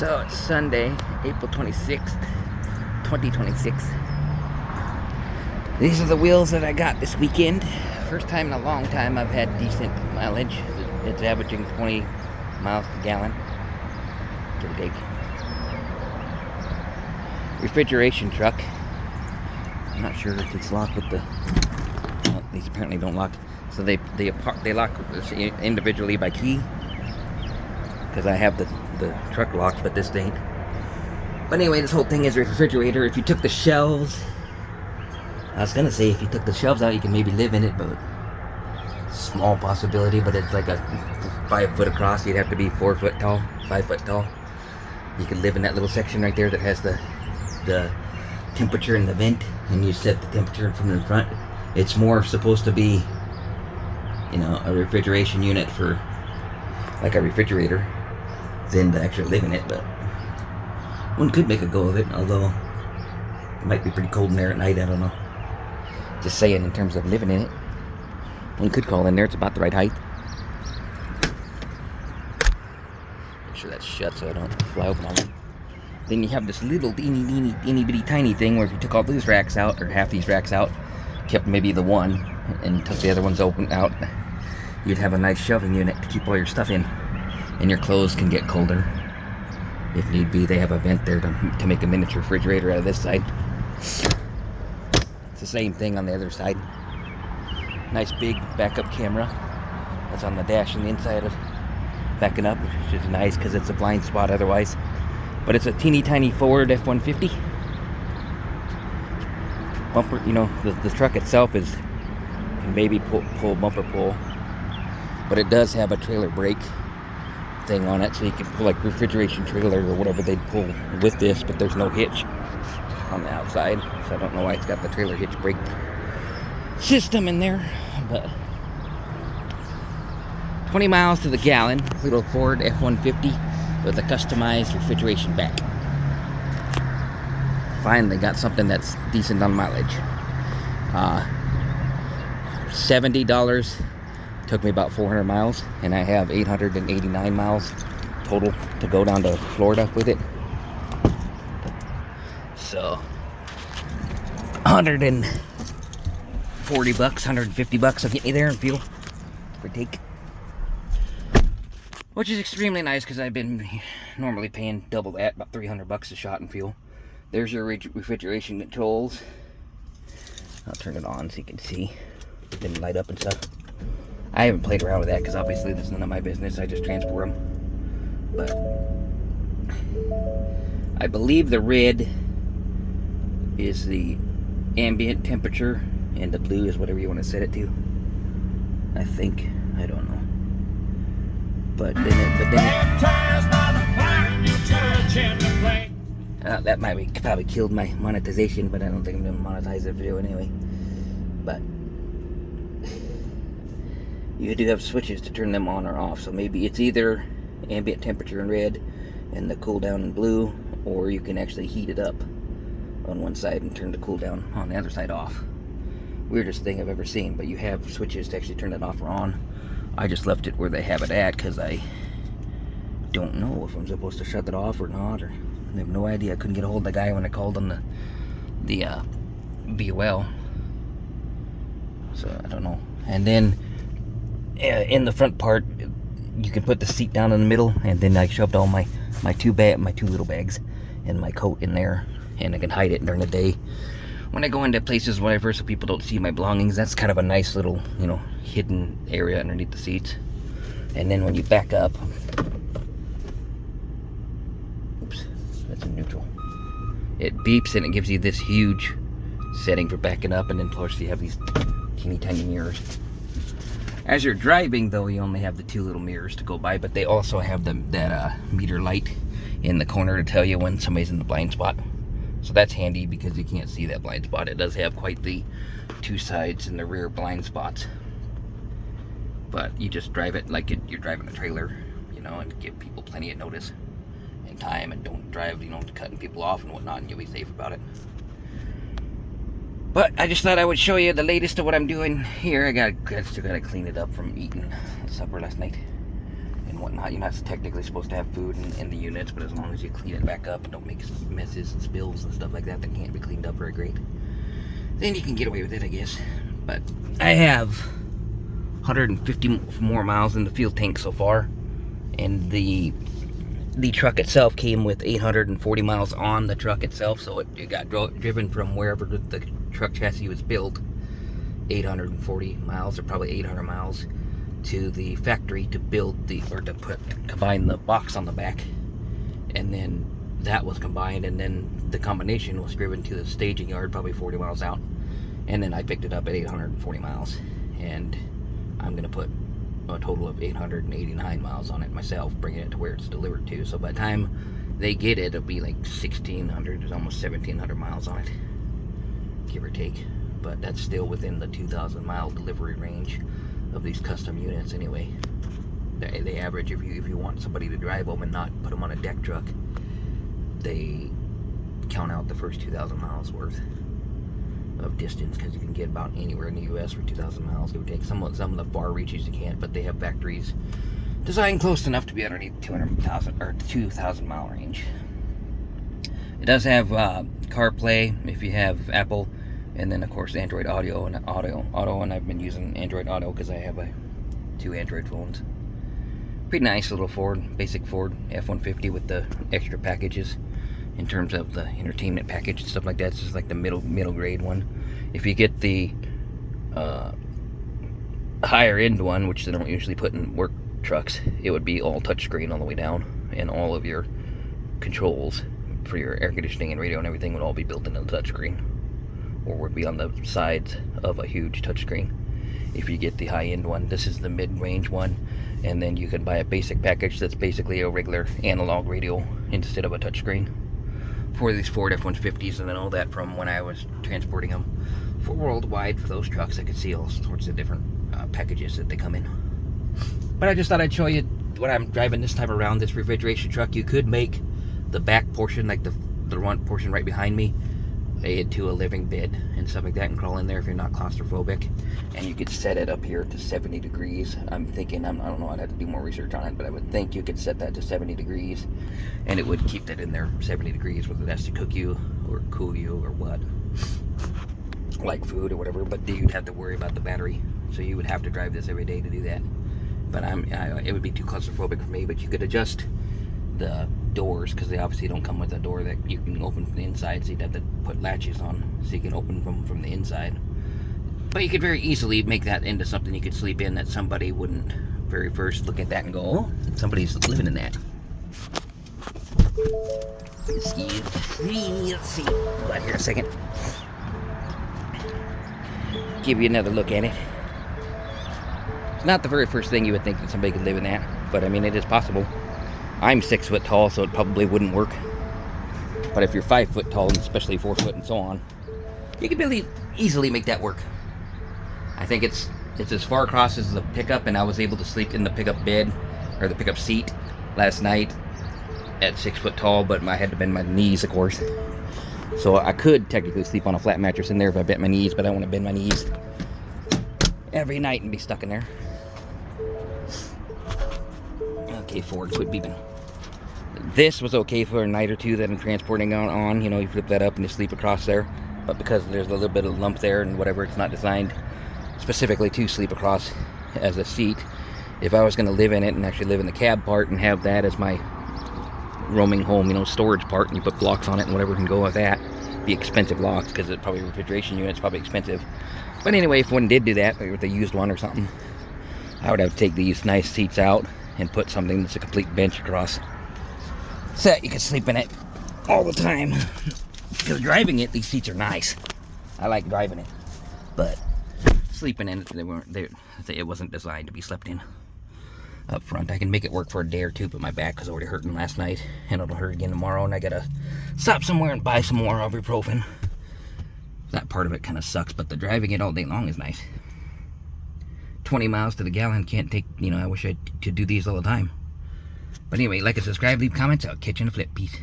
So it's Sunday, April 26th, 2026. These are the wheels that I got this weekend. First time in a long time I've had decent mileage. It's averaging 20 miles per gallon. Give or take. Refrigeration truck. I'm not sure if it's locked with the... Well, these apparently don't lock. So they lock individually by key. Because I have the truck locked, but this ain't. But anyway, this whole thing is a refrigerator. If you took the shelves, I was gonna say if you took the shelves out, you can maybe live in it, but small possibility. But it's like a 5 foot across. You'd have to be 4 foot tall, 5 foot tall. You could live in that little section right there that has the temperature in the vent, and you set the temperature from the front. It's more supposed to be, you know, a refrigeration unit for like a refrigerator than to actually live in it, but one could make a go of it, although it might be pretty cold in there at night, I don't know. Just saying, in terms of living in it, one could crawl in there, it's about the right height. Make sure that's shut so I don't fly open on it. Then you have this little teeny bitty tiny thing where if you took all these racks out, or half these racks out, kept maybe the one, and took the other ones open out, you'd have a nice shelving unit to keep all your stuff in. And your clothes can get colder if need be. They have a vent there to make a miniature refrigerator out of this side. It's the same thing on the other side. Nice big backup camera that's on the dash on the inside of backing up, which is nice because it's a blind spot otherwise. But it's a teeny tiny Ford F-150 bumper. You know, the truck itself can maybe pull bumper pull, but it does have a trailer brake thing on it, so you can pull like refrigeration trailer or whatever they'd pull with this, but there's no hitch on the outside, so I don't know why it's got the trailer hitch brake system in there. But 20 miles to the gallon, little Ford F-150 with a customized refrigeration back. Finally got something that's decent on mileage. $70. Took me about 400 miles, and I have 889 miles total to go down to Florida with it. So 140 bucks, 150 bucks will get me there in fuel for take, which is extremely nice because I've been normally paying double that, about 300 bucks a shot in fuel. There's your refrigeration controls. I'll turn it on so you can see it didn't light up and stuff. I haven't played around with that because obviously that's none of my business. I just transport them. But I believe the red is the ambient temperature and the blue is whatever you want to set it to. I think. I don't know. But that might be probably killed my monetization, but I don't think I'm going to monetize that video anyway. But you do have switches to turn them on or off, so maybe it's either ambient temperature in red and the cool down in blue, or you can actually heat it up on one side and turn the cool down on the other side off. Weirdest thing I've ever seen, but you have switches to actually turn it off or on. I just left it where they have it at because I don't know if I'm supposed to shut it off or not, or I have no idea. I couldn't get a hold of the guy when I called on the BOL, so I don't know. And then in the front part, you can put the seat down in the middle, and then I shoved all my two little bags and my coat in there, and I can hide it during the day when I go into places, whatever, so people don't see my belongings. That's kind of a nice little, you know, hidden area underneath the seats. And then when you back up, oops, that's in neutral. It beeps and it gives you this huge setting for backing up, and then plus you have these teeny tiny mirrors. As you're driving, though, you only have the two little mirrors to go by, but they also have that meter light in the corner to tell you when somebody's in the blind spot. So that's handy because you can't see that blind spot. It does have quite the two sides and the rear blind spots. But you just drive it like you're driving a trailer, you know, and give people plenty of notice and time, and don't drive, you know, cutting people off and whatnot, and you'll be safe about it. But I just thought I would show you the latest of what I'm doing here. I still gotta clean it up from eating supper last night and whatnot. You're not technically supposed to have food in the units, but as long as you clean it back up and don't make messes and spills and stuff like that that can't be cleaned up very great, then you can get away with it, I guess. But I have 150 more miles in the fuel tank so far, and the truck itself came with 840 miles on the truck itself, so it got driven from wherever the truck chassis was built, 840 miles, or probably 800 miles, to the factory to build combine the box on the back, and then that was combined, and then the combination was driven to the staging yard, probably 40 miles out, and then I picked it up at 840 miles, and I'm gonna put a total of 889 miles on it myself, bringing it to where it's delivered to. So by the time they get it, it'll be like 1,600, there's almost 1,700 miles on it, give or take. But that's still within the 2,000 mile delivery range of these custom units anyway. They average, if you want somebody to drive them and not put them on a deck truck, they count out the first 2,000 miles worth of distance, because you can get about anywhere in the U.S. for 2,000 miles. It would take some of the far reaches you can't, but they have factories designed close enough to be underneath 200,000 or 2,000 mile range. It does have CarPlay if you have Apple, and then of course Android Auto, and I've been using Android Auto because I have 2 Android phones. Pretty nice little basic Ford F-150 with the extra packages in terms of the entertainment package and stuff like that. It's just like the middle grade one. If you get the higher end one, which they don't usually put in work trucks, it would be all touchscreen all the way down, and all of your controls for your air conditioning and radio and everything would all be built into the touchscreen, or would be on the sides of a huge touchscreen. If you get the high end one, this is the mid-range one, and then you can buy a basic package that's basically a regular analog radio instead of a touchscreen for these Ford F-150s, and then all that from when I was transporting them for worldwide for those trucks. I could see all sorts of different packages that they come in. But I just thought I'd show you what I'm driving this time around, this refrigeration truck. You could make the back portion, like the one portion right behind me, into a living bed and stuff like that, and crawl in there if you're not claustrophobic. And you could set it up here to 70 degrees. I'm thinking, I don't know, I'd have to do more research on it, but I would think you could set that to 70 degrees and it would keep that in there 70 degrees, whether that's to cook you or cool you or what, like food or whatever. But you'd have to worry about the battery, so you would have to drive this every day to do that. But it would be too claustrophobic for me. But you could adjust the doors, because they obviously don't come with a door that you can open from the inside, so you'd have to put latches on so you can open from the inside. But you could very easily make that into something you could sleep in, that somebody wouldn't very first look at that and go, oh, somebody's living in that. Let's see. Go out here a second. Give you another look at it. It's not the very first thing you would think that somebody could live in that, but I mean, it is possible. I'm 6 foot tall, so it probably wouldn't work. But if you're 5 foot tall, and especially 4 foot and so on, you could really easily make that work. I think it's as far across as the pickup, and I was able to sleep in the pickup bed, or the pickup seat, last night at 6 foot tall, but I had to bend my knees, of course. So I could technically sleep on a flat mattress in there if I bent my knees, but I don't want to bend my knees every night and be stuck in there. Okay, Ford, quit beeping. This was okay for a night or two that I'm transporting on. You know, you flip that up and you sleep across there. But because there's a little bit of lump there and whatever, it's not designed specifically to sleep across as a seat. If I was going to live in it and actually live in the cab part and have that as my roaming home, you know, storage part, and you put blocks on it and whatever can go with that, be expensive locks, because it's probably refrigeration unit's probably expensive. But anyway, if one did do that, like with a used one or something, I would have to take these nice seats out and put something that's a complete bench across, so that you can sleep in it all the time. Because driving it, these seats are nice. I like driving it, but sleeping in it, it wasn't designed to be slept in up front. I can make it work for a day or two, but my back was already hurting last night, and it'll hurt again tomorrow, and I gotta stop somewhere and buy some more ibuprofen. That part of it kind of sucks, but the driving it all day long is nice. 20 miles to the gallon can't take, you know, I wish I could do these all the time. But anyway, like and subscribe, leave comments, I'll catch you in a flip. Peace.